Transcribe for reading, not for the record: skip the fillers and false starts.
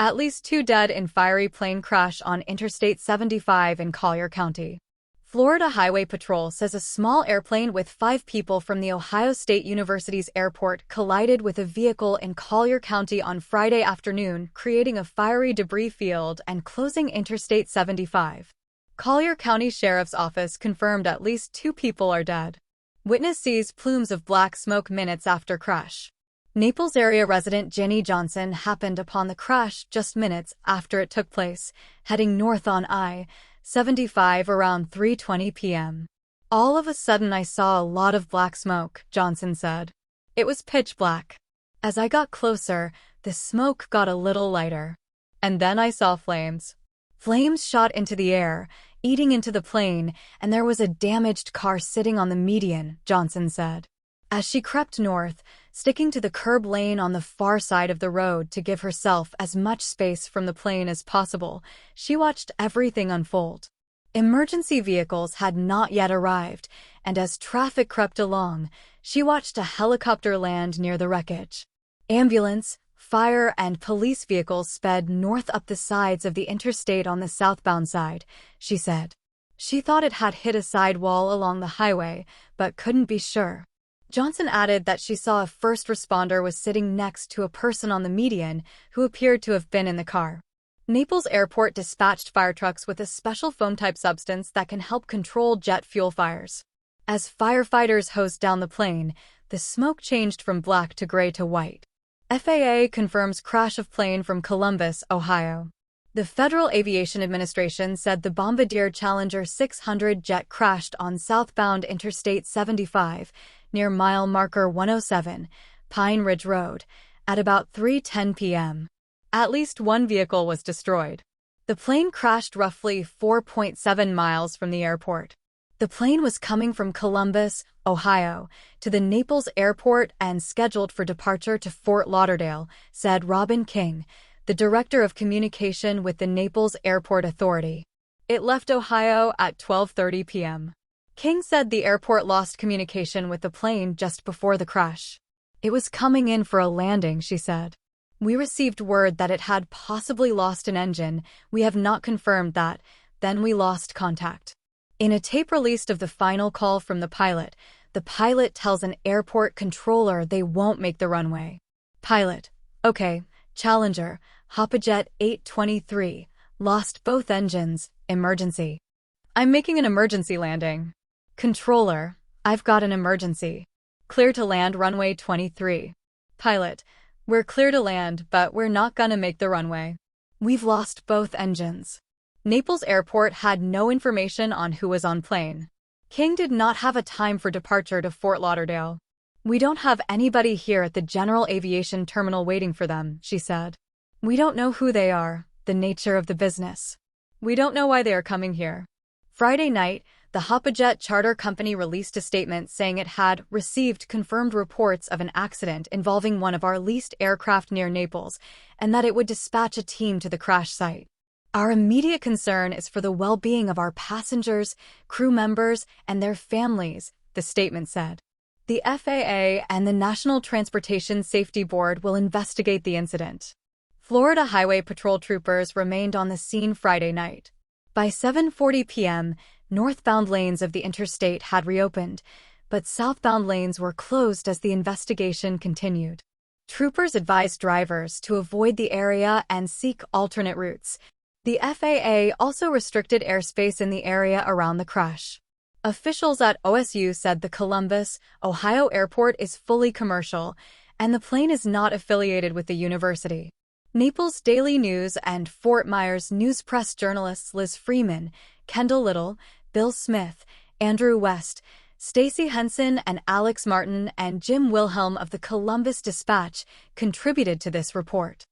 At least 2 dead in fiery plane crash on Interstate 75 in Collier County. Florida Highway Patrol says a small airplane with 5 people from the Ohio State University's airport collided with a vehicle in Collier County on Friday afternoon, creating a fiery debris field and closing Interstate 75. Collier County Sheriff's Office confirmed at least 2 people are dead. Witness sees plumes of black smoke minutes after crash. Naples area resident Jenny Johnson happened upon the crash just minutes after it took place, heading north on I-75 around 3:20 p.m. "All of a sudden I saw a lot of black smoke," Johnson said. "It was pitch black. As I got closer, the smoke got a little lighter. And then I saw flames. Flames shot into the air, eating into the plane, and there was a damaged car sitting on the median," Johnson said. As she crept north, sticking to the curb lane on the far side of the road to give herself as much space from the plane as possible, she watched everything unfold. Emergency vehicles had not yet arrived, and as traffic crept along, she watched a helicopter land near the wreckage. Ambulance, fire, and police vehicles sped north up the sides of the interstate on the southbound side, she said. She thought it had hit a sidewall along the highway, but couldn't be sure. Johnson added that she saw a first responder was sitting next to a person on the median who appeared to have been in the car. Naples Airport dispatched fire trucks with a special foam-type substance that can help control jet fuel fires. As firefighters hosed down the plane, the smoke changed from black to gray to white. FAA confirms crash of plane from Columbus, Ohio. The Federal Aviation Administration said the Bombardier Challenger 600 jet crashed on southbound Interstate 75, near mile marker 107, Pine Ridge Road, at about 3:10 p.m. At least 1 vehicle was destroyed. The plane crashed roughly 4.7 miles from the airport. The plane was coming from Columbus, Ohio, to the Naples airport and scheduled for departure to Fort Lauderdale, said Robin King, the director of communication with the Naples Airport Authority. It left Ohio at 12:30 p.m. King said the airport lost communication with the plane just before the crash. "It was coming in for a landing," she said. "We received word that it had possibly lost an engine. We have not confirmed that. Then we lost contact." In a tape released of the final call from the pilot tells an airport controller they won't make the runway. Pilot: "Okay, Challenger, Hoppajet 823, lost both engines, emergency. I'm making an emergency landing." Controller: "I've got an emergency. Clear to land runway 23. Pilot: "We're clear to land, but we're not gonna make the runway. We've lost both engines." Naples Airport had no information on who was on plane. King did not have a time for departure to Fort Lauderdale. "We don't have anybody here at the General Aviation Terminal waiting for them," she said. "We don't know who they are, the nature of the business. We don't know why they are coming here." Friday night, the Hoppajet charter company released a statement saying it had received confirmed reports of an accident involving one of our leased aircraft near Naples, and that it would dispatch a team to the crash site. "Our immediate concern is for the well-being of our passengers, crew members, and their families," the statement said. The FAA and the National Transportation Safety Board will investigate the incident. Florida Highway Patrol troopers remained on the scene Friday night. By 7:40 p.m., northbound lanes of the interstate had reopened, but southbound lanes were closed as the investigation continued. Troopers advised drivers to avoid the area and seek alternate routes. The FAA also restricted airspace in the area around the crash. Officials at OSU said the Columbus, Ohio airport is fully commercial, and the plane is not affiliated with the university. Naples Daily News and Fort Myers News Press journalists Liz Freeman, Kendall Little, Bill Smith, Andrew West, Stacy Henson, and Alex Martin and Jim Wilhelm of the Columbus Dispatch contributed to this report.